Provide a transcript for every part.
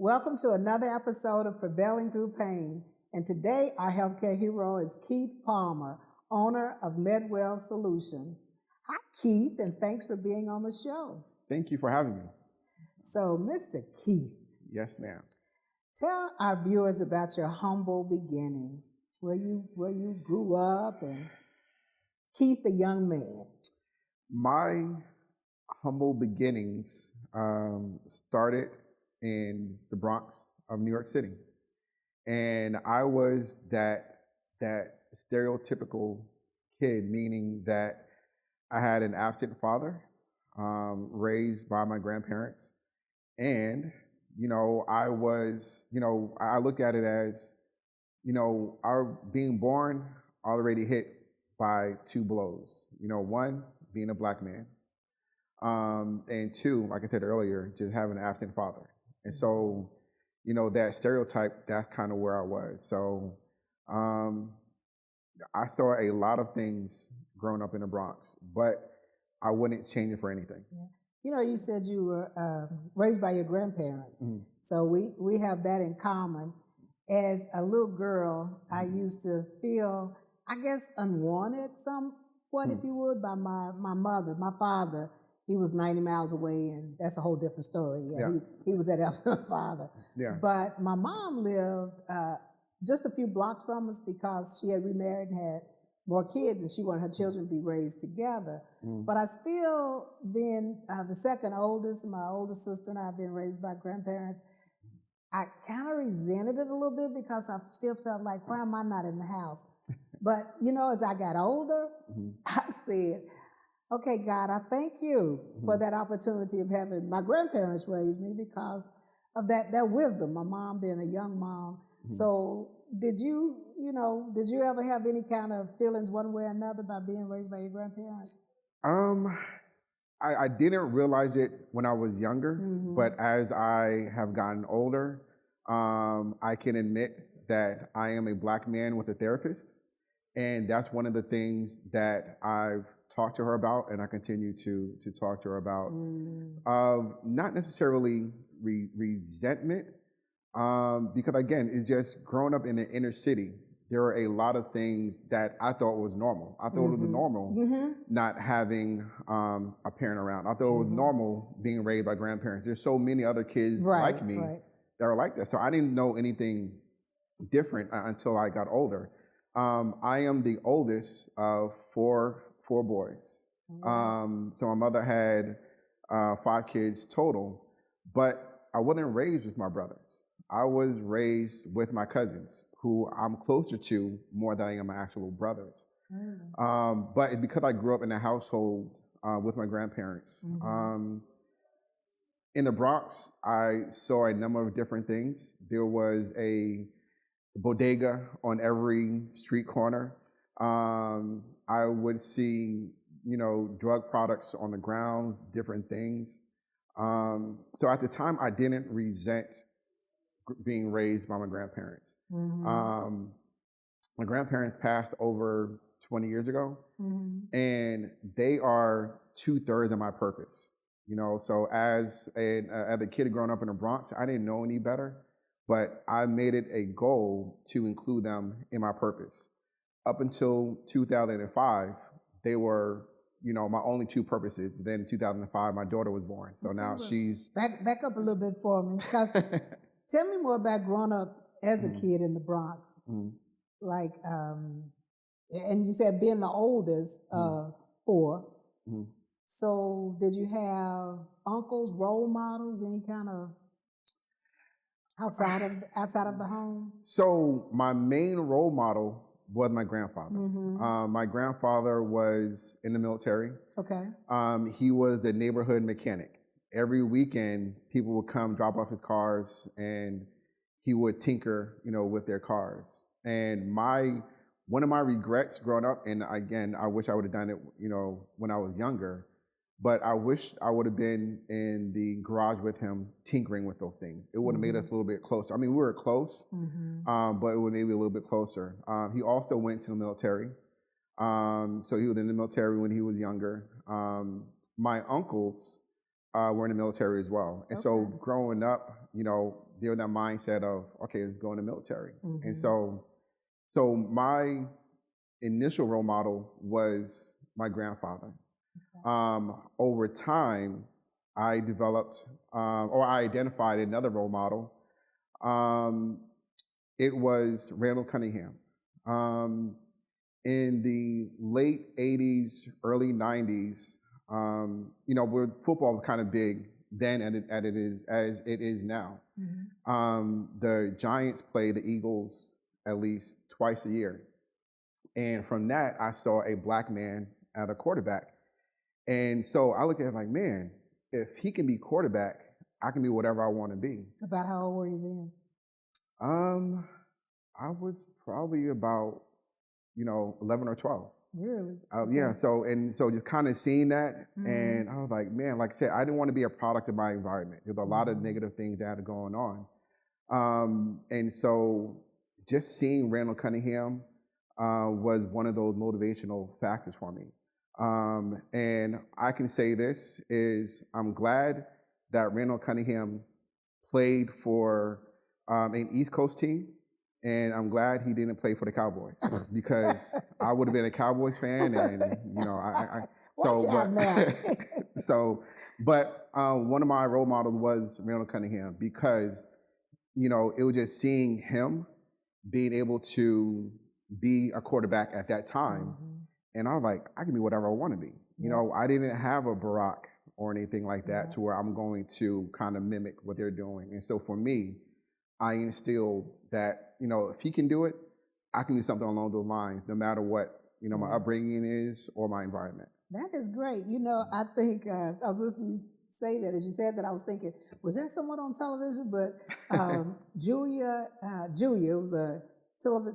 Welcome to another episode of Prevailing Through Pain. And today our healthcare hero is Keith Palmer, owner of Medwell Solutions. Hi, Keith, and thanks for being on the show. Thank you for having me. So, Mr. Keith. Yes, ma'am. Tell our viewers about your humble beginnings, where you grew up, and Keith, the young man. My humble beginnings started in the Bronx of New York City, and I was that stereotypical kid, meaning that I had an absent father, raised by my grandparents, and I look at it as, our being born already hit by two blows. One, being a black man, and two, like I said earlier, just having an absent father. And so, that stereotype, that's kind of where I was. So I saw a lot of things growing up in the Bronx, but I wouldn't change it for anything. Yeah. You said you were raised by your grandparents. Mm-hmm. So we have that in common. As a little girl, I used to feel, I guess, unwanted somewhat, if you would, by my mother. My father, he was 90 miles away, and that's a whole different story. Yeah. He was that absent father. Yeah. But my mom lived just a few blocks from us because she had remarried and had more kids, and she wanted her children to be raised together. But I still, being the second oldest, my older sister and I have been raised by grandparents, I kind of resented it a little bit because I still felt like, why am I not in the house? But, as I got older, I said, okay, God, I thank you for that opportunity of having my grandparents raise me because of that wisdom, my mom being a young mom. So did you ever have any kind of feelings one way or another by being raised by your grandparents? I didn't realize it when I was younger, but as I have gotten older, I can admit that I am a black man with a therapist. And that's one of the things that I've talked to her about, and I continue to talk to her about, of not necessarily resentment, because again, it's just growing up in the inner city. There are a lot of things that I thought was normal. I thought it was normal not having a parent around. I thought it was normal being raised by grandparents. There's so many other kids like me that are like that. So I didn't know anything different until I got older. I am the oldest of four boys. So my mother had 5 kids total, but I wasn't raised with my brothers. I was raised with my cousins, who I'm closer to more than I am my actual brothers. But it's because I grew up in a household with my grandparents. In the Bronx, I saw a number of different things. There was a bodega on every street corner. I would see, drug products on the ground, different things. So at the time, I didn't resent being raised by my grandparents. My grandparents passed over 20 years ago, and they are 2/3 of my purpose. So as a kid growing up in the Bronx, I didn't know any better, but I made it a goal to include them in my purpose. Up until 2005, they were, my only 2 purposes. Then in 2005, my daughter was born. So now she's... Back up a little bit for me, because tell me more about growing up as a kid in the Bronx. Like, and you said being the oldest of 4. So did you have uncles, role models, any kind of outside of the home? So my main role model was my grandfather. My grandfather was in the military. Okay. He was the neighborhood mechanic. Every weekend, people would come drop off his cars, and he would tinker, with their cars. And one of my regrets growing up, and again, I wish I would have done it, when I was younger, but I wish I would have been in the garage with him tinkering with those things. It would have made us a little bit closer. I mean, we were close, but it would maybe a little bit closer. He also went to the military. So he was in the military when he was younger. My uncles were in the military as well. And so growing up, they're in that mindset of, okay, let's go in the military. Mm-hmm. And so my initial role model was my grandfather. Okay. Over time, I developed or I identified another role model. Um, it was Randall Cunningham. Um, in the late 80s, early 90s, where football was kind of big then as it is now. Mm-hmm. The Giants play the Eagles at least twice a year. And from that, I saw a black man at a quarterback. And so I looked at it like, man, if he can be quarterback, I can be whatever I want to be. About how old were you then? I was probably about, 11 or 12. Really? Yeah. So just kind of seeing that, Mm-hmm. and I was like, man, like I said, I didn't want to be a product of my environment. There's a lot of negative things that are going on. And so just seeing Randall Cunningham was one of those motivational factors for me. And I can say this is I'm glad that Randall Cunningham played for an East Coast team, and I'm glad he didn't play for the Cowboys because I would have been a Cowboys fan, and Watch out now. But one of my role models was Randall Cunningham because it was just seeing him being able to be a quarterback at that time. Mm-hmm. And I was like, I can be whatever I want to be. I didn't have a Barack or anything like that Yeah. to where I'm going to kind of mimic what they're doing. And so for me, I instilled that, if he can do it, I can do something along those lines, no matter what, my upbringing is or my environment. That is great. I think I was listening to you say that. As you said that, I was thinking, was there someone on television? But Julia, it was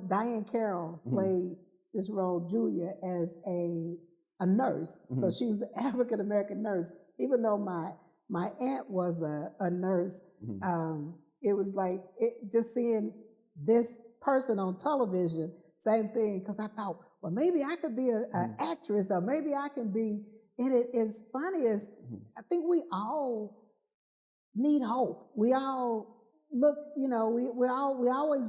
Diane Carroll played this role, Julia, as a nurse. Mm-hmm. So she was an African American nurse. Even though my aunt was a nurse, it was like just seeing this person on television, same thing. Because I thought, well, maybe I could be an actress, or maybe I can be. And it's funny as I think we all need hope. We all look, we always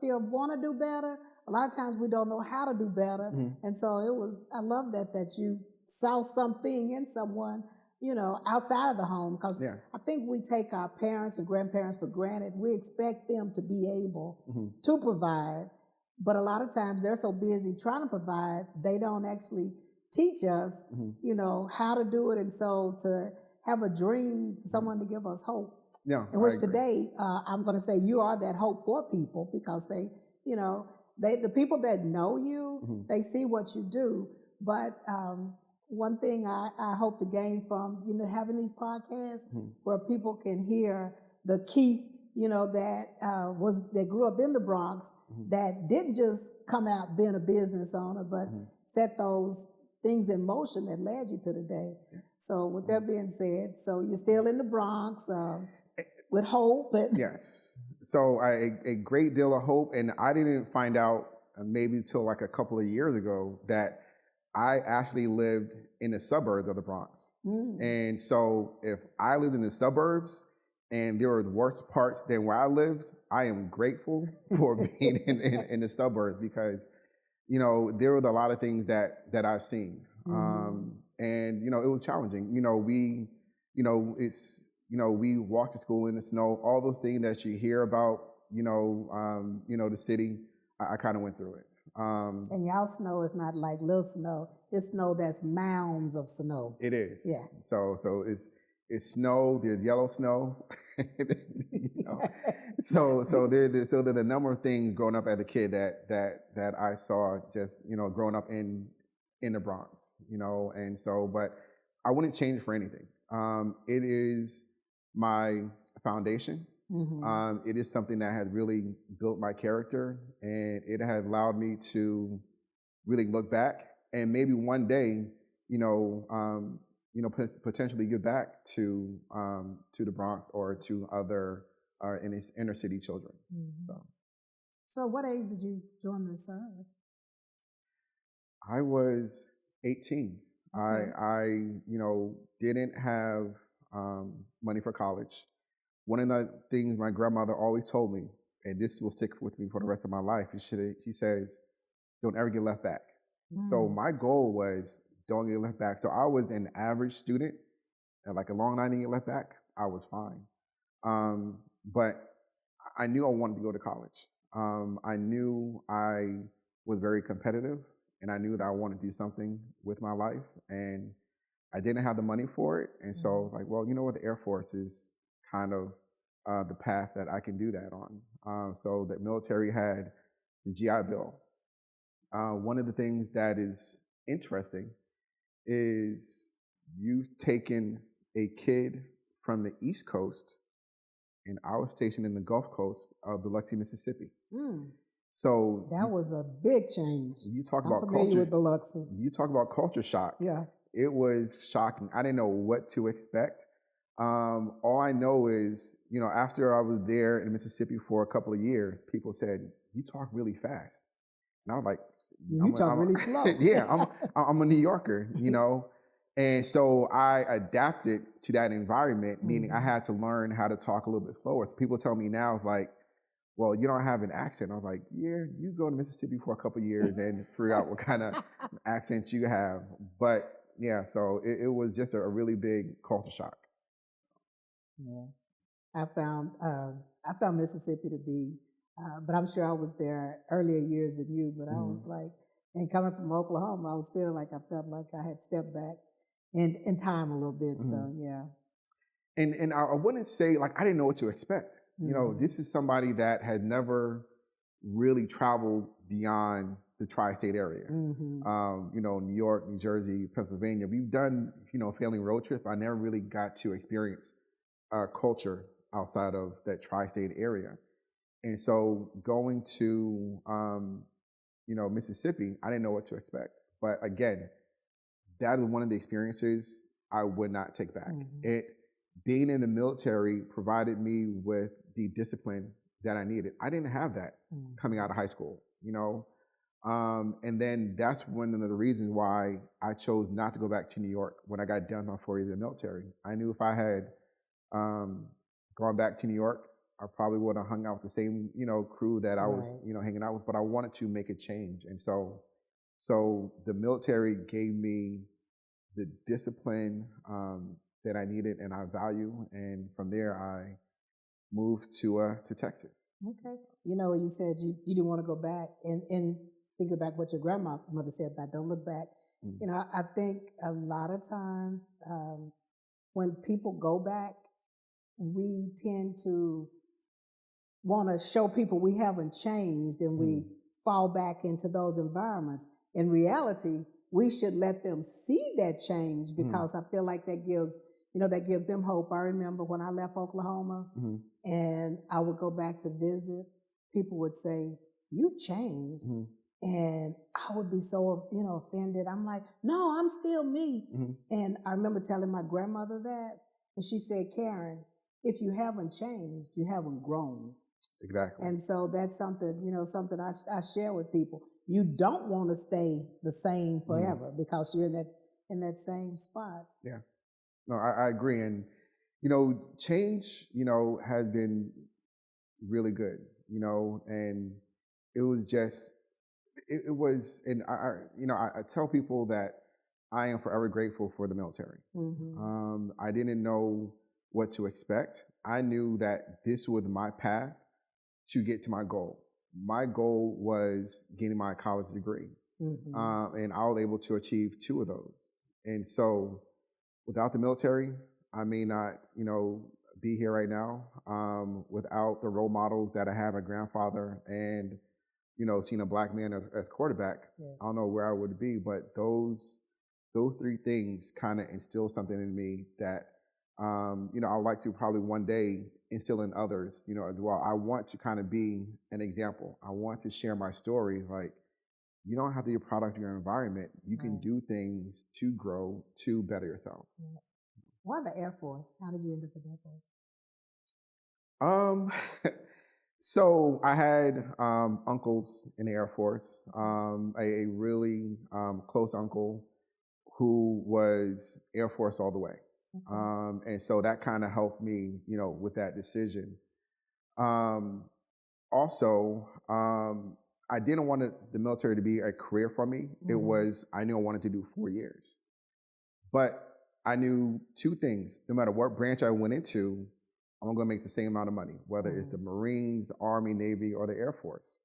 feel want to do better. A lot of times we don't know how to do better. And so I love that you saw something in someone, outside of the home, because I think we take our parents and grandparents for granted. We expect them to be able to provide, but a lot of times they're so busy trying to provide, they don't actually teach us, how to do it. And so to have a dream, someone to give us hope. Yeah. In which today, I'm going to say you are that hope for people, because they, the people that know you, they see what you do. But one thing I hope to gain from, having these podcasts where people can hear the Keith, that grew up in the Bronx, that didn't just come out being a business owner, but set those things in motion that led you to today. So with that being said, so you're still in the Bronx with hope. Yes. So a great deal of hope. And I didn't find out maybe till like a couple of years ago that I actually lived in the suburbs of the Bronx. And so if I lived in the suburbs and there were worse parts than where I lived, I am grateful for being in the suburbs, because there was a lot of things that I've seen. And, it was challenging. We walked to school in the snow, all those things that you hear about, the city, I kind of went through it. And y'all snow is not like little snow. It's snow that's mounds of snow. It is. Yeah. So it's snow, there's yellow snow. So there's a number of things growing up as a kid that I saw just, growing up in the Bronx, and so, but I wouldn't change it for anything. It is my foundation. It is something that has really built my character, and it has allowed me to really look back and maybe one day, potentially give back to the Bronx or to other inner city children. So what age did you join the service? I was 18. Okay. I didn't have money for college. one of the things my grandmother always told me, and this will stick with me for the rest of my life, is she says, don't ever get left back. So my goal was don't get left back. So I was an average student, and like a long night didn't get left back, I was fine. But I knew I wanted to go to college. I knew I was very competitive, and I knew that I wanted to do something with my life, and I didn't have the money for it. And so I was like, well, you know what, the Air Force is kind of the path that I can do that on. So the military had the GI Bill. One of the things that is interesting is you've taken a kid from the East Coast, and I was stationed in the Gulf Coast of Biloxi, Mississippi. So that was a big change. You talk I'm about familiar culture. With Biloxi. You talk about culture shock. Yeah. It was shocking. I didn't know what to expect. All I know is, after I was there in Mississippi for a couple of years, people said, you talk really fast. And I was like, you talk really slow. Yeah, I'm a New Yorker, And so I adapted to that environment, meaning I had to learn how to talk a little bit slower. So people tell me now, it's like, well, you don't have an accent. I was like, yeah, you go to Mississippi for a couple of years and figure out what kind of accent you have. But yeah, so it was just a really big culture shock. Yeah, I found Mississippi to be, but I'm sure I was there earlier years than you. But I was like, and coming from Oklahoma, I was still like I felt like I had stepped back in time a little bit. So yeah. And I wouldn't say like I didn't know what to expect. This is somebody that had never really traveled beyond the tri-state area. New York, New Jersey, Pennsylvania. We've done, family road trips. I never really got to experience culture outside of that tri-state area. And so going to, Mississippi, I didn't know what to expect. But again, that is one of the experiences I would not take back. Being in the military provided me with the discipline that I needed. I didn't have that coming out of high school, and then that's one of the reasons why I chose not to go back to New York when I got done my 4 years in the military. I knew if I had gone back to New York, I probably would have hung out with the same, crew that I was, hanging out with, but I wanted to make a change. And so the military gave me the discipline that I needed and I value. And from there, I moved to Texas. Okay. You said you didn't want to go back and thinking back what your grandmother said about don't look back. I think a lot of times when people go back, we tend to want to show people we haven't changed and we fall back into those environments. In reality, we should let them see that change because I feel like that gives them hope. I remember when I left Oklahoma and I would go back to visit, people would say, you've changed. And I would be so, offended. I'm like, no, I'm still me. And I remember telling my grandmother that, and she said, Karen, if you haven't changed, you haven't grown. Exactly. And so that's something, something I share with people. You don't want to stay the same forever because you're in that same spot. Yeah. No, I agree. And, change, has been really good, and it was just, it was, and I tell people that I am forever grateful for the military. I didn't know what to expect. I knew that this was my path to get to my goal. My goal was getting my college degree. And I was able to achieve 2 of those. And so without the military, I may not, be here right now. Without the role models that I have, a grandfather and, seeing a black man as quarterback, I don't know where I would be, but those 3 things kind of instill something in me that, I'd like to probably one day instill in others, as well. I want to kind of be an example. I want to share my story. Like, you don't have to be a product of your environment. You can do things to grow, to better yourself. Why the Air Force? How did you end up in the Air Force? So I had uncles in the Air Force, a really close uncle who was Air Force all the way. And so that kind of helped me, with that decision. Um, Also, I didn't want the military to be a career for me. It was, I knew I wanted to do 4 years. But I knew two things. No matter what branch I went into, I'm going to make the same amount of money, whether it's the Marines, Army, Navy, or the Air Force.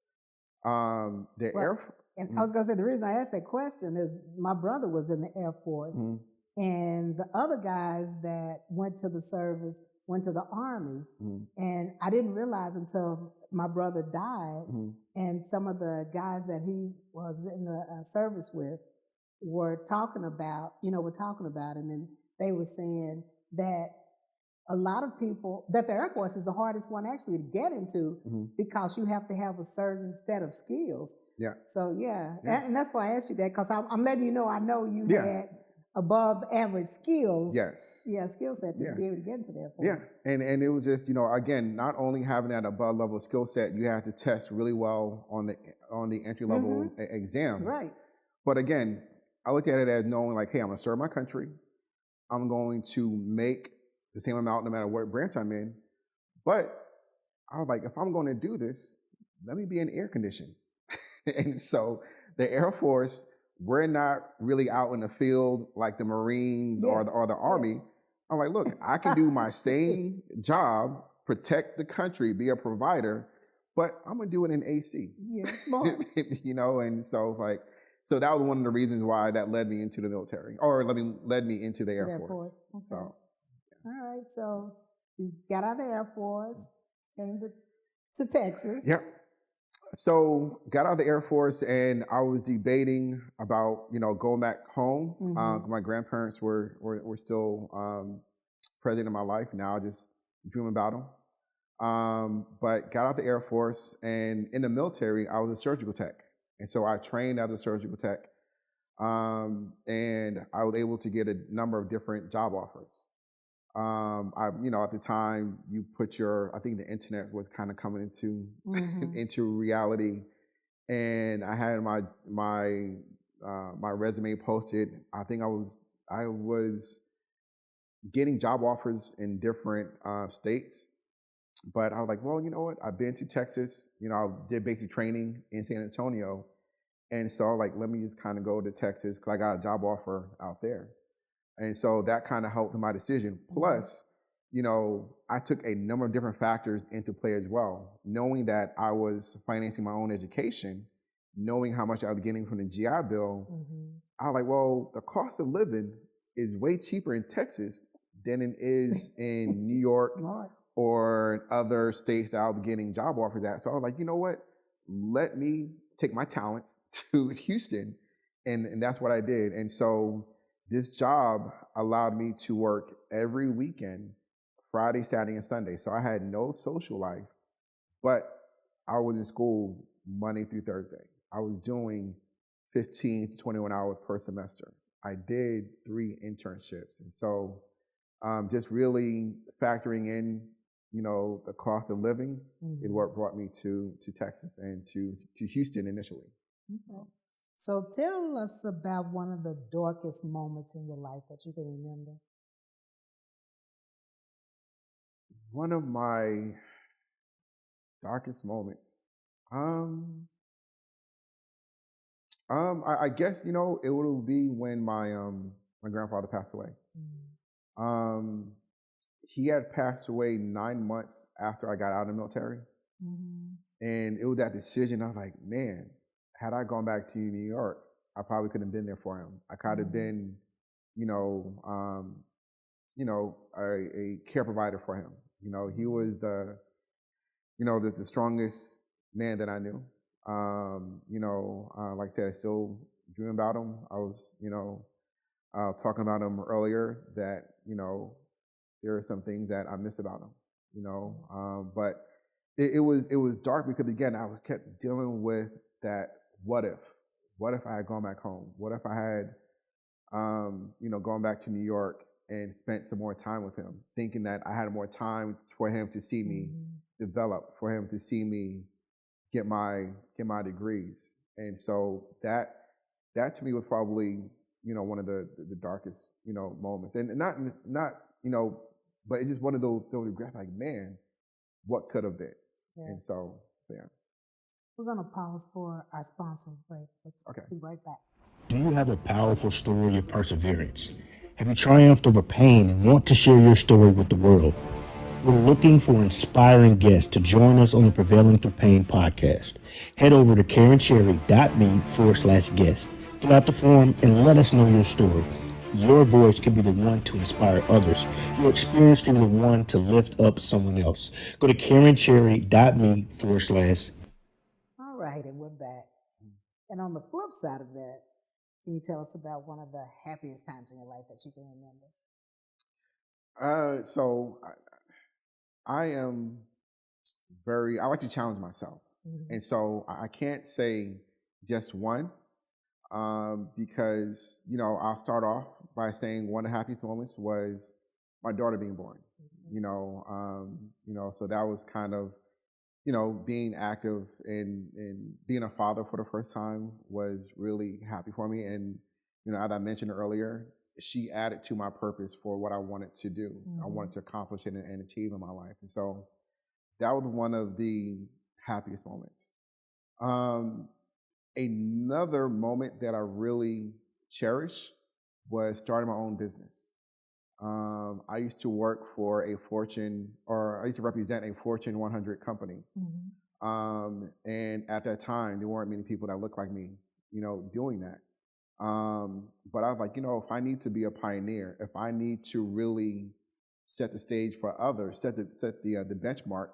The Well, Air Force. and I was going to say, the reason I asked that question is my brother was in the Air Force, and the other guys that went to the service went to the Army. And I didn't realize until my brother died, and some of the guys that he was in the service with were talking about him, and they were saying that a lot of people, that the Air Force is the hardest one actually to get into because you have to have a certain set of skills. Yeah. So, and that's why I asked you that, because I'm letting you know, I know you had above average skills. Yes. Yeah, skill set to be able to get into the Air Force. Yeah. And it was just, again, not only having that above level skill set, you have to test really well on the entry level exam. Right. But again, I look at it as knowing like, hey, I'm going to serve my country. I'm going to make the same amount no matter what branch I'm in. But I was like, if I'm going to do this, let me be in air conditioning. And so the Air Force, we're not really out in the field like the Marines or the Army. I'm like, look, I can do my same job, protect the country, be a provider, but I'm going to do it in AC. Yeah, smart. And so so that was one of the reasons why that led me into the military, or led me into the Air Force. Okay. So, all right. So you got out of the Air Force, came to Texas. Yep. So got out of the Air Force, and I was debating about, going back home. My grandparents were still present in my life. Now I just dream about them. But got out the Air Force, and in the military, I was a surgical tech. And so I trained as a surgical tech, and I was able to get a number of different job offers. At the time, you put I think the internet was kind of coming into reality, and I had my resume posted. I think I was getting job offers in different states. But I was like, well, you know what? I've been to Texas. I did basic training in San Antonio. And so I was like, let me just kind of go to Texas because I got a job offer out there. And so that kind of helped my decision. Plus, I took a number of different factors into play as well. Knowing that I was financing my own education, knowing how much I was getting from the GI Bill, I was like, well, the cost of living is way cheaper in Texas than it is in New York or other states that I was getting job offers at. So I was like, you know what? Let me take my talents to Houston. And that's what I did. And so this job allowed me to work every weekend, Friday, Saturday, and Sunday. So I had no social life, but I was in school Monday through Thursday. I was doing 15 to 21 hours per semester. I did 3 internships. And so just really factoring in, the cost of living is what brought me to Texas and to Houston initially. Okay. So tell us about one of the darkest moments in your life that you can remember. One of my darkest moments. I guess, it would be when my grandfather passed away. He had passed away 9 months after I got out of the military. And it was that decision. I was like, man, had I gone back to New York, I probably couldn't have been there for him. I could have been, a care provider for him. He was the strongest man that I knew. Like I said, I still dream about him. I was, talking about him earlier that, there are some things that I miss about him, but it was dark because again, I was kept dealing with that. What if I had gone back home? What if I had, gone back to New York and spent some more time with him, thinking that I had more time for him to see me develop, for him to see me get my degrees. And so that to me was probably one of the darkest, moments. And not, but it's just one of those regrets, like, man, what could have been. Yeah. And so, yeah. We're going to pause for our sponsor break. Let's be right back. Do you have a powerful story of perseverance? Have you triumphed over pain and want to share your story with the world? We're looking for inspiring guests to join us on the Prevailing Through Pain podcast. Head over to KarenCherry.me/guest. Fill out the form and let us know your story. Your voice can be the one to inspire others. Your experience can be the one to lift up someone else. Go to KarenCherry.me/. All right, and we're back. And on the flip side of that, can you tell us about one of the happiest times in your life that you can remember? So I like to challenge myself. Mm-hmm. And so I can't say just one, because, I'll start off by saying one of the happiest moments was my daughter being born. Mm-hmm. So that was kind of, being active and being a father for the first time was really happy for me. And, as I mentioned earlier, she added to my purpose for what I wanted to do. Mm-hmm. I wanted to accomplish it and achieve in my life. And so that was one of the happiest moments. Another moment that I really cherish was starting my own business. I used to work for I used to represent a Fortune 100 company. Mm-hmm. And at that time, there weren't many people that looked like me, doing that. But I was like, if I need to be a pioneer, if I need to really set the stage for others, set the benchmark,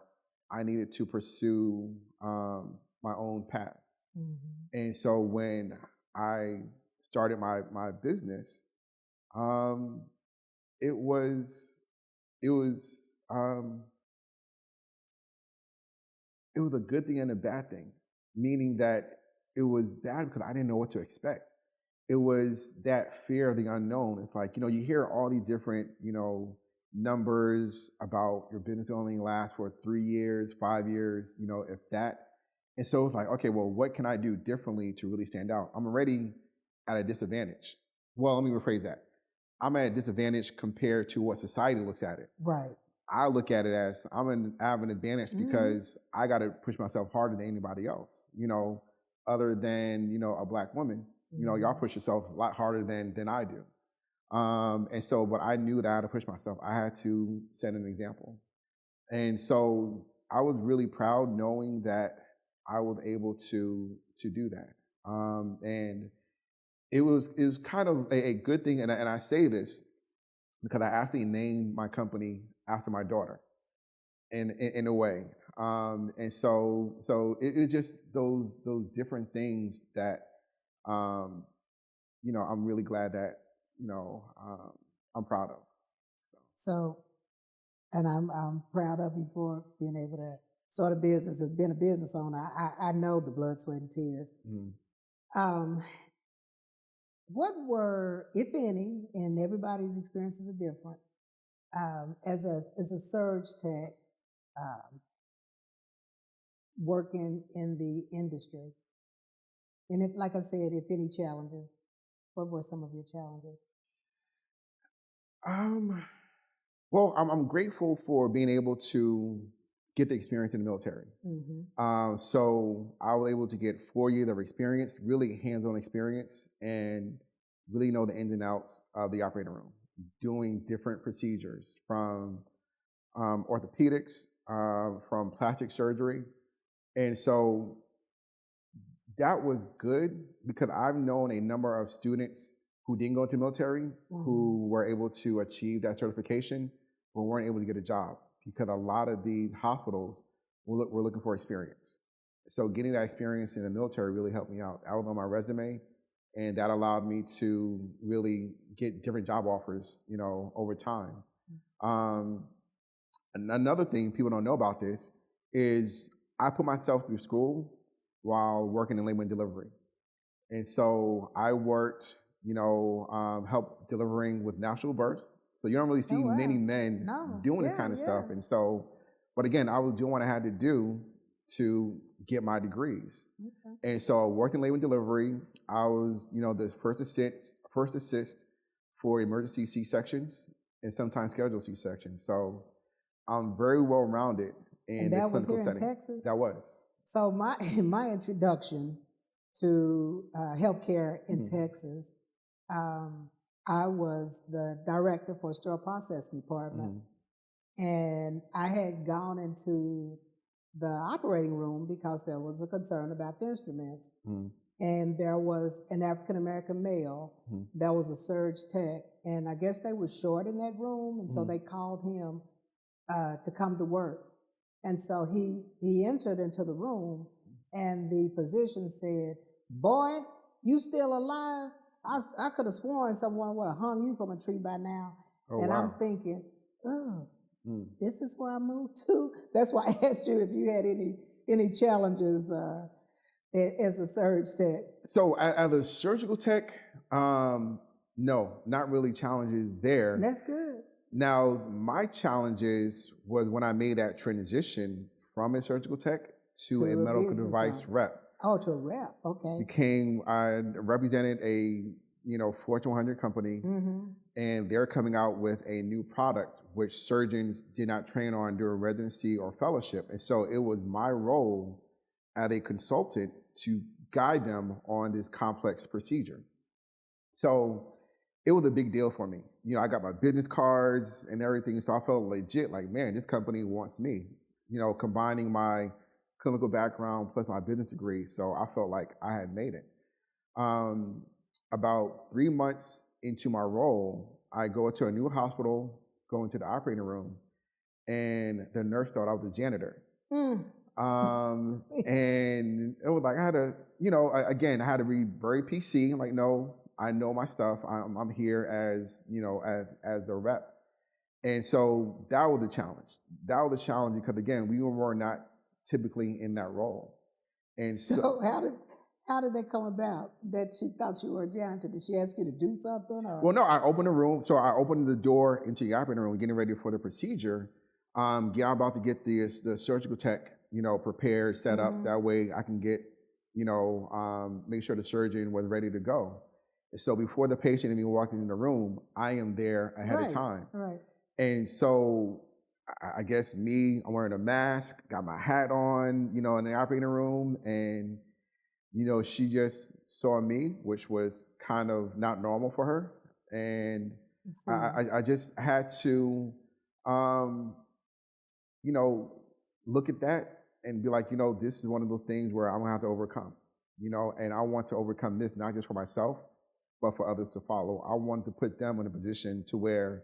I needed to pursue my own path. Mm-hmm. And so when I started my business, it was a good thing and a bad thing, meaning that it was bad because I didn't know what to expect. It was that fear of the unknown. It's like, you hear all these different, numbers about your business only lasts for 3 years, 5 years, if that. And so it's like, okay, well, what can I do differently to really stand out? I'm already at a disadvantage. Well, let me rephrase that. I'm at a disadvantage compared to what society looks at it. Right. I look at it as I have an advantage because I got to push myself harder than anybody else, other than, a Black woman. Y'all push yourself a lot harder than I do. And so, but I knew that I had to push myself. I had to set an example. And so I was really proud knowing that I was able to do that. And it was kind of a good thing. And I say this because I actually named my company after my daughter in a way. And so it's just those different things that, I'm really glad that, I'm proud of. So, and I'm proud of you for being able to start a business. As being a business owner, I know the blood, sweat, and tears. Mm-hmm. What were, if any, and everybody's experiences are different, as a surge tech, working in the industry, and if, like I said, if any challenges, what were some of your challenges? Well, I'm grateful for being able to get the experience in the military. Mm-hmm. So I was able to get 4 years of experience, really hands-on experience, and really know the ins and outs of the operating room, doing different procedures from orthopedics, from plastic surgery. And so that was good because I've known a number of students who didn't go into the military, mm-hmm. who were able to achieve that certification, but weren't able to get a job because a lot of these hospitals were looking for experience. So getting that experience in the military really helped me out. That was on my resume, and that allowed me to really get different job offers, over time. Another thing people don't know about this is I put myself through school while working in labor and delivery. And so I worked, helped delivering with natural birth. So you don't really see many men doing this kind of stuff. And so, but again, I was doing what I had to do to get my degrees. Okay. And so working labor and delivery, I was, the first assist for emergency C-sections and sometimes scheduled C-sections. So I'm very well rounded in And the that was clinical here setting. in Texas? That was. So my introduction to healthcare in Texas, I was the director for sterile processing department. And I had gone into the operating room because there was a concern about the instruments. And there was an African-American male that was a surge tech. And I guess they were short in that room. And so they called him to come to work. And so he entered into the room and the physician said, "Boy, you still alive? I could have sworn someone would have hung you from a tree by now." Oh, and wow. I'm thinking, this is where I moved to? That's why I asked you if you had any challenges as a surge tech. So as a surgical tech, no, not really challenges there. That's good. Now, my challenges was when I made that transition from a surgical tech to a medical device rep. Oh, to a rep, okay. I represented a Fortune 100 company, and they're coming out with a new product which surgeons did not train on during residency or fellowship. And so it was my role as a consultant to guide them on this complex procedure. So it was a big deal for me. I got my business cards and everything, so I felt legit, like, man, this company wants me, combining my clinical background plus my business degree. So I felt like I had made it. About 3 months into my role, I go to a new hospital, go into the operating room, and the nurse thought I was a janitor. And it was like I had to, again, I had to be very PC. I'm like, no, I know my stuff. I'm here as, as the rep. And so that was a challenge. That was a challenge because, again, we were not typically in that role. And so how did that come about that she thought you were a janitor? Did she ask you to do something? Or? Well, no, I opened the room. So I opened the door into the operating room, getting ready for the procedure. I'm about to get the surgical tech, prepared, set up. That way I can get, make sure the surgeon was ready to go. And so before the patient and me walking in the room, I am there ahead of time. Right. And so I guess I'm wearing a mask, got my hat on, in the operating room, and, she just saw me, which was kind of not normal for her. And I just had to, look at that and be like, this is one of those things where I'm gonna have to overcome, and I want to overcome this, not just for myself, but for others to follow. I want to put them in a position to where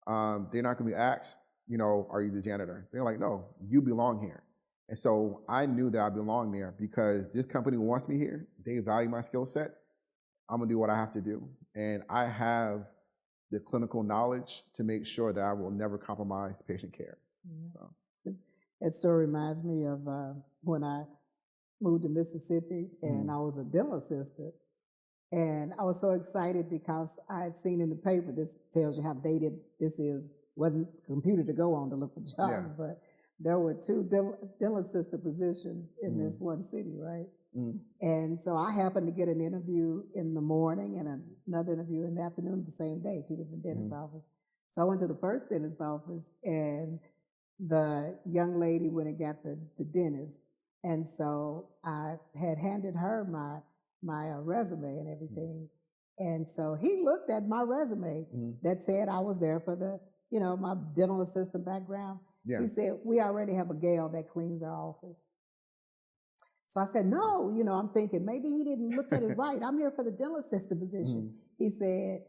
they're not gonna be asked, are you the janitor? They're like, no, you belong here. And so I knew that I belong there because this company wants me here. They value my skill set. I'm gonna do what I have to do. And I have the clinical knowledge to make sure that I will never compromise patient care. So. That story reminds me of when I moved to Mississippi and I was a dental assistant. And I was so excited because I had seen in the paper, this tells you how dated this is, wasn't a computer to go on to look for jobs, but there were 2 dental assistant positions in this one city, right? And so I happened to get an interview in the morning and another interview in the afternoon the same day, 2 different dentist offices. So I went to the first dentist office and the young lady went and got the dentist. And so I had handed her my resume and everything. And so he looked at my resume that said I was there for the, my dental assistant background. He said, "We already have a gal that cleans our office." So I said, "No," I'm thinking maybe he didn't look at it right. I'm here for the dental assistant position. He said,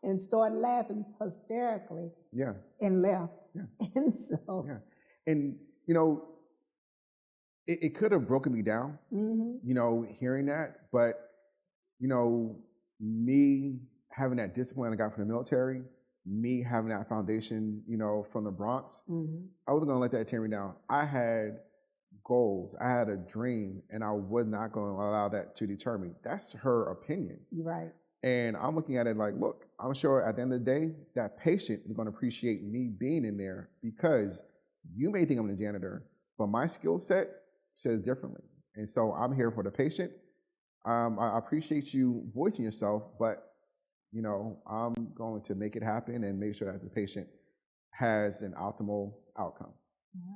and started laughing hysterically. And left. And so. And, it could have broken me down, hearing that, but, me having that discipline I got from the military, me having that foundation, from the Bronx, I wasn't going to let that tear me down. I had goals, I had a dream, and I was not going to allow that to deter me. That's her opinion. Right. And I'm looking at it like, look, I'm sure at the end of the day, that patient is going to appreciate me being in there because you may think I'm the janitor, but my skill set says differently. And so I'm here for the patient. I appreciate you voicing yourself, but I'm going to make it happen and make sure that the patient has an optimal outcome. Yeah.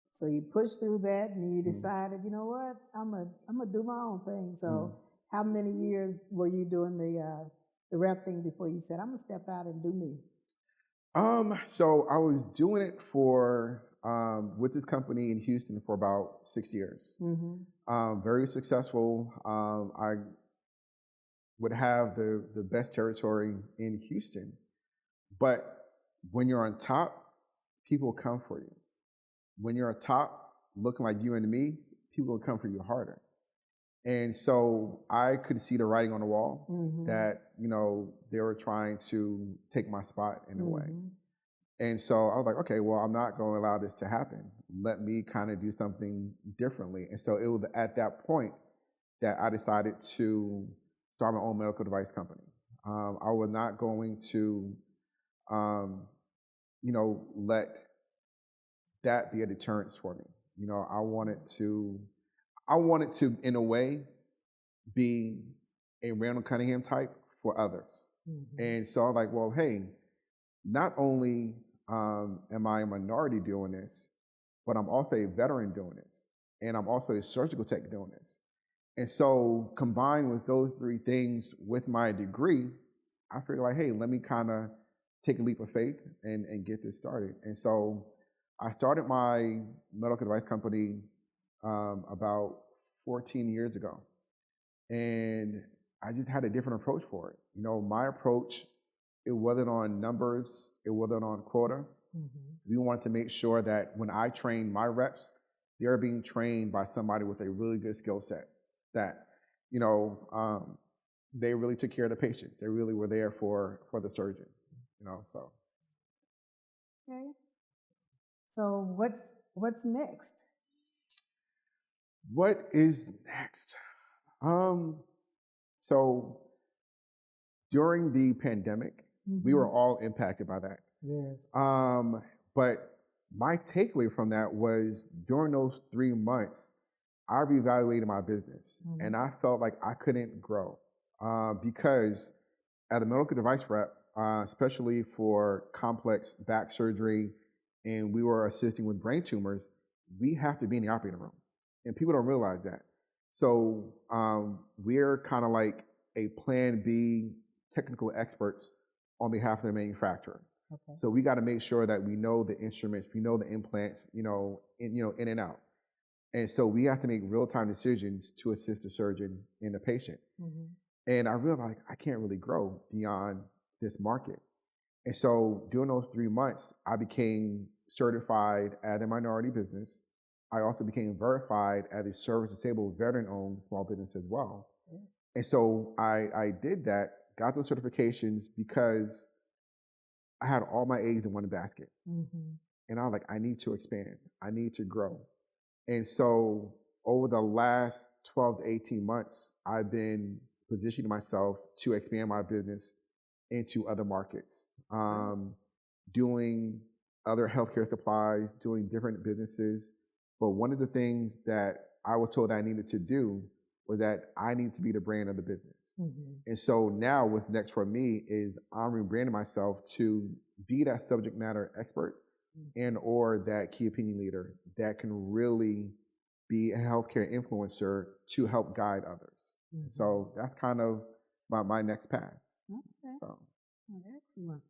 So you pushed through that, and you decided, you know what, I'm gonna do my own thing. So how many years were you doing the rep thing before you said, I'm gonna step out and do me? So I was doing it for with this company in Houston for about 6 years. Very successful. I would have the best territory in Houston, but when you're on top, people come for you. When you're on top, looking like you and me, people will come for you harder. And so I could see the writing on the wall that, they were trying to take my spot in a way. And so I was like, okay, well, I'm not going to allow this to happen. Let me kind of do something differently. And so it was at that point that I decided to start my own medical device company. I was not going to, let that be a deterrence for me. I wanted to, in a way, be a Randall Cunningham type for others. And so I was like, well, hey, not only am I a minority doing this, but I'm also a veteran doing this. And I'm also a surgical tech doing this. And so combined with those three things with my degree, I figured like, hey, let me kind of take a leap of faith and get this started. And so I started my medical device company about 14 years ago. And I just had a different approach for it. My approach, it wasn't on numbers, it wasn't on quota. We wanted to make sure that when I trained my reps, they're being trained by somebody with a really good skill set that, they really took care of the patient. They really were there for the surgeon, so. Okay. So what's next? What is next? So during the pandemic, we were all impacted by that. Yes. But my takeaway from that was during those 3 months, I reevaluated my business and I felt like I couldn't grow because as a medical device rep, especially for complex back surgery, and we were assisting with brain tumors, we have to be in the operating room. And people don't realize that. So we're kind of like a plan B technical experts on behalf of the manufacturer. Okay. So we got to make sure that we know the instruments, we know the implants, in and out. And so we have to make real-time decisions to assist the surgeon and the patient. And I realized I can't really grow beyond this market. And so during those 3 months, I became certified as a minority business. I also became verified as a service-disabled veteran-owned small business as well. And so I did that, got those certifications because I had all my eggs in one basket. And I was like, I need to expand. I need to grow. And so over the last 12 to 18 months, I've been positioning myself to expand my business into other markets, doing other healthcare supplies, doing different businesses. But one of the things that I was told I needed to do was that I need to be the brand of the business. And so now what's next for me is I'm rebranding myself to be that subject matter expert and or that key opinion leader that can really be a healthcare influencer to help guide others. So that's kind of my next path. Okay. So. Excellent.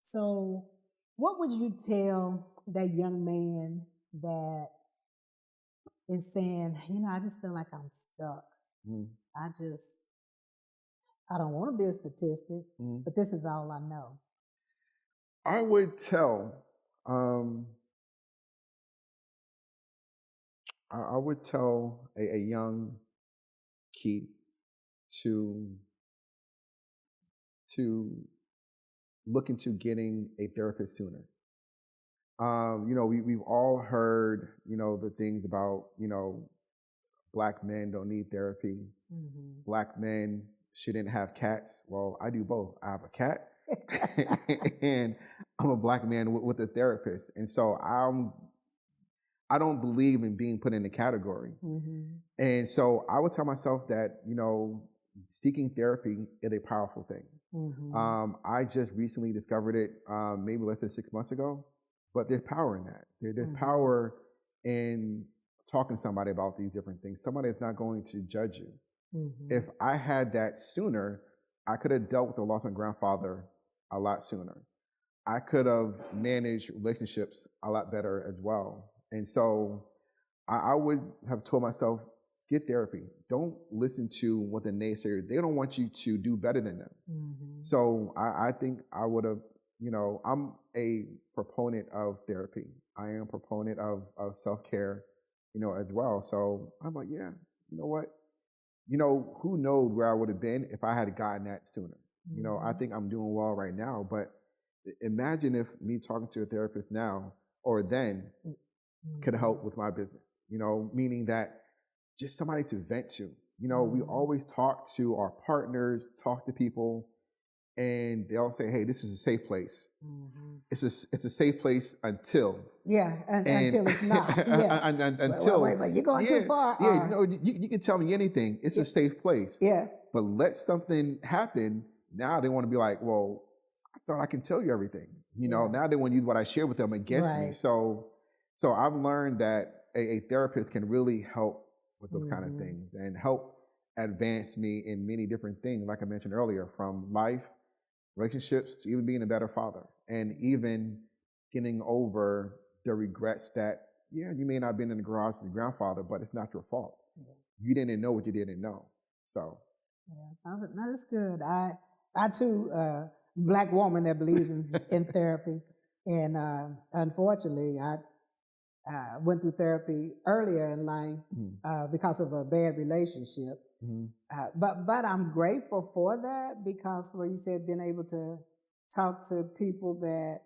So what would you tell that young man that is saying, I just feel like I'm stuck. I don't want to be a statistic, but this is all I know. I would tell, a young Keith to look into getting a therapist sooner. We've all heard, the things about, Black men don't need therapy. Black men shouldn't have cats. Well, I do both. I have a cat and I'm a Black man with a therapist. And so I don't believe in being put in a category. And so I would tell myself that, seeking therapy is a powerful thing. I just recently discovered it, maybe less than 6 months ago, but there's power in that. There's power in talking to somebody about these different things. Somebody is not going to judge you. If I had that sooner, I could have dealt with the loss of my grandfather a lot sooner. I could have managed relationships a lot better as well. And so I would have told myself, get therapy. Don't listen to what the naysayers, they don't want you to do better than them. So I think I would have, I'm a proponent of therapy. I am a proponent of self-care, as well. So I'm like, yeah, you know what? Who knows where I would have been if I had gotten that sooner. I think I'm doing well right now, but imagine if me talking to a therapist now or then could help with my business, meaning that just somebody to vent to. We always talk to our partners, talk to people, and they all say, hey, this is a safe place. It's a safe place until. Until it's not. Yeah. Until. Wait, you're going too far. You can tell me anything. It's a safe place. Yeah. But let something happen. Now they want to be like, well, I thought I can tell you everything. Now they want to use what I share with them against me. So I've learned that a therapist can really help with those kind of things and help advance me in many different things, like I mentioned earlier, from life, relationships, to even being a better father, and even getting over the regrets that, you may not have been in the garage with your grandfather, but it's not your fault. You didn't know what you didn't know. So. Yeah, no, that's good. I too, Black woman that believes in therapy. And unfortunately, I went through therapy earlier in life because of a bad relationship. But I'm grateful for that, because where you said being able to talk to people that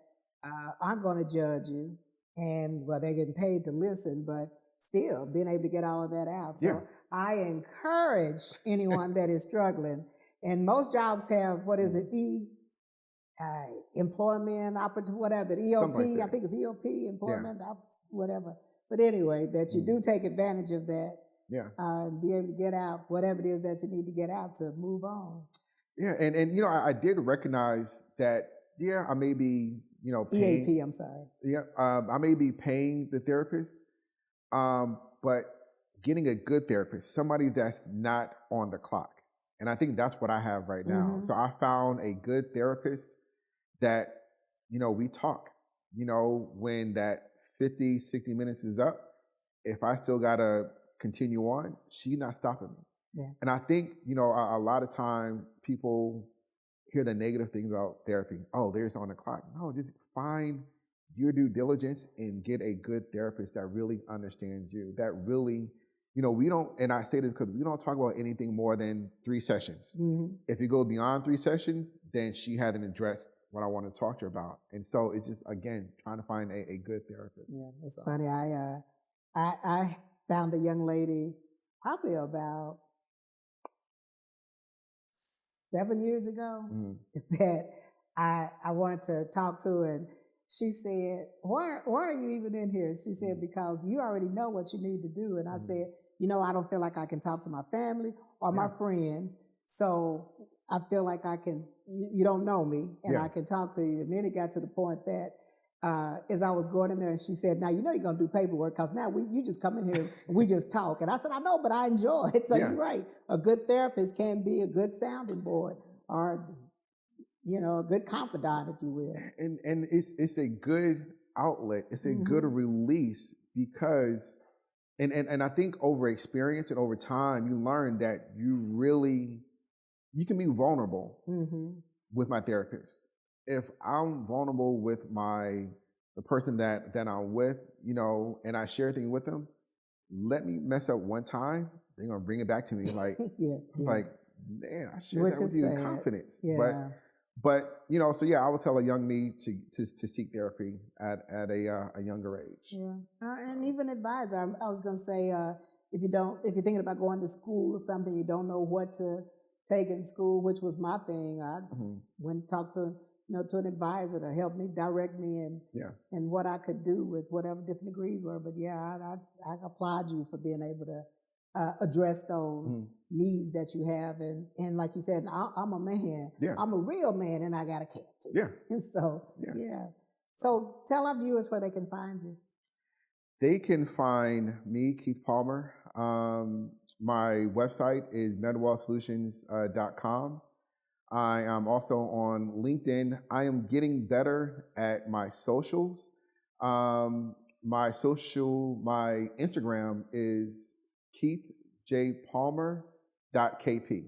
aren't going to judge you, and they're getting paid to listen, but still being able to get all of that out. So I encourage anyone that is struggling, and most jobs have, what is it, employment opportunity, whatever, EOP, I think it's EOP, employment, whatever. But anyway, that you do take advantage of that. And be able to get out whatever it is that you need to get out to move on. Yeah, and I did recognize that, I may be, paying. EAP, I'm sorry. Yeah, I may be paying the therapist, but getting a good therapist, somebody that's not on the clock. And I think that's what I have right now. So I found a good therapist that, we talk, when that 50, 60 minutes is up, if I still got to continue on, she's not stopping me. And I think, a lot of times people hear the negative things about therapy. Oh, there's on the clock. No, just find your due diligence and get a good therapist that really understands you, that really, we don't, and I say this because we don't talk about anything more than 3 sessions. If you go beyond 3 sessions, then she hasn't addressed what I want to talk to her about. And so it's just, again, trying to find a good therapist. Yeah, it's funny. I found a young lady probably about 7 years ago that I wanted to talk to, and she said, why are you even in here? She said, because you already know what you need to do. And I said, I don't feel like I can talk to my family or my friends, so I feel like I can, you don't know me, and I can talk to you. And then it got to the point that as I was going in there, and she said, now, you're going to do paperwork, because now you just come in here and we just talk. And I said, I know, but I enjoy it. So you're right. A good therapist can be a good sounding board, or, a good confidant, if you will. And it's a good outlet. It's a good release, because, and I think over experience and over time, you learn that you can be vulnerable with my therapist. If I'm vulnerable with the person that I'm with, and I share things with them, let me mess up one time, they're gonna bring it back to me like, like, man, I shared that with you in confidence. But so I would tell a young me to seek therapy at a younger age. And even advise. I was gonna say, if you're thinking about going to school or something, you don't know what to take in school, which was my thing. I went and talked to to an advisor to help me, direct me in what I could do with whatever different degrees were. But yeah, I applaud you for being able to address those needs that you have. And like you said, I'm a man. Yeah. I'm a real man, and I got a cat too. Yeah. And so, yeah. So tell our viewers where they can find you. They can find me, Keith Palmer. My website is medwellsolutions.com. I am also on LinkedIn. I am getting better at my socials. My Instagram is keithjpalmer.kp.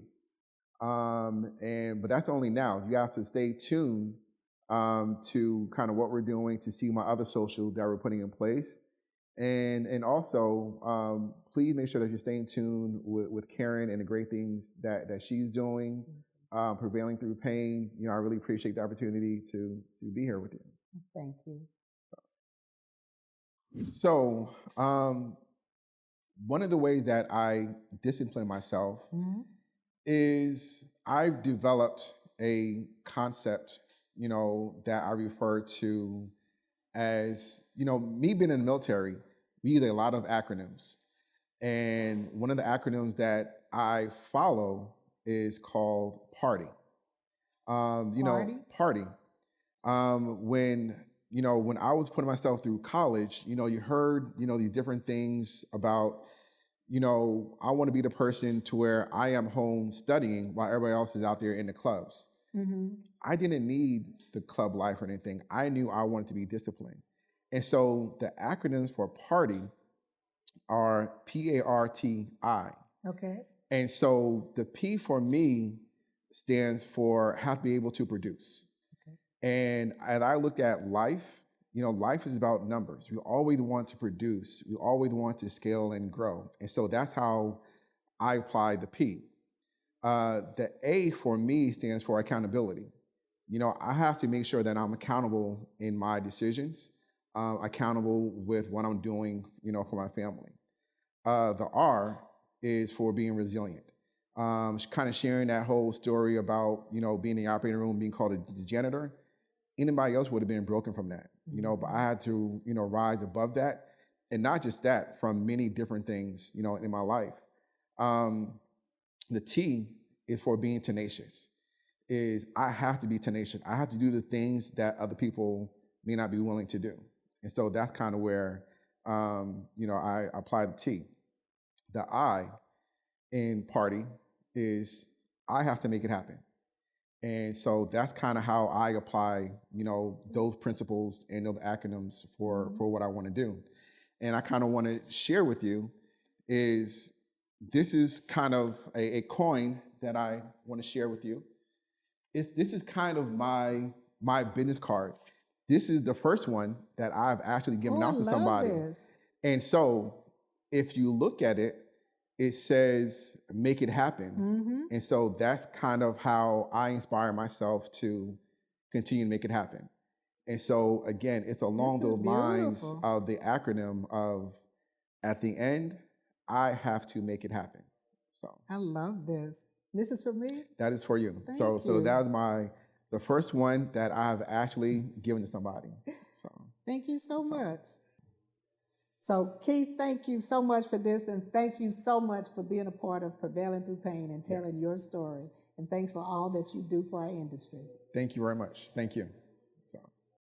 But that's only now. You have to stay tuned to kind of what we're doing to see my other socials that we're putting in place. And also, please make sure that you're staying tuned with Karen and the great things that she's doing, Prevailing Through Pain. I really appreciate the opportunity to be here with you. Thank you. So, one of the ways that I discipline myself is I've developed a concept, that I refer to as, me being in the military, we use a lot of acronyms. And one of the acronyms that I follow is called PARTY. PARTY. When I was putting myself through college, you heard, these different things about, I want to be the person to where I am home studying while everybody else is out there in the clubs. I didn't need the club life or anything. I knew I wanted to be disciplined. And so the acronyms for PARTY are PARTI. Okay. And so the P for me stands for have to be able to produce. Okay. And as I look at life, life is about numbers. We always want to produce. We always want to scale and grow. And so that's how I apply the P. The A for me stands for accountability. I have to make sure that I'm accountable in my decisions, accountable with what I'm doing, for my family. The R is for being resilient. Kind of sharing that whole story about, being in the operating room, being called a janitor. Anybody else would have been broken from that, but I had to, rise above that. And not just that, from many different things, in my life. The T is for being tenacious. Is I have to be tenacious. I have to do the things that other people may not be willing to do. And so that's kind of where, I apply the T. The I in PARTY is I have to make it happen. And so that's kind of how I apply, those principles and those acronyms for what I want to do. And I kind of want to share with you is this is kind of a coin that I want to share with you. This is kind of my business card. This is the first one that I've actually given out to somebody. This. And so if you look at it, it says, make it happen. And so that's kind of how I inspire myself to continue to make it happen. And so again, it's along those lines of the acronym of, at the end, I have to make it happen. So I love this. This is for me? That is for you. Thank so you. that was the first one that I've actually given to somebody. So thank you so much. So Keith, thank you so much for this, and thank you so much for being a part of Prevailing Through Pain and telling your story. And thanks for all that you do for our industry. Thank you very much. Thank you.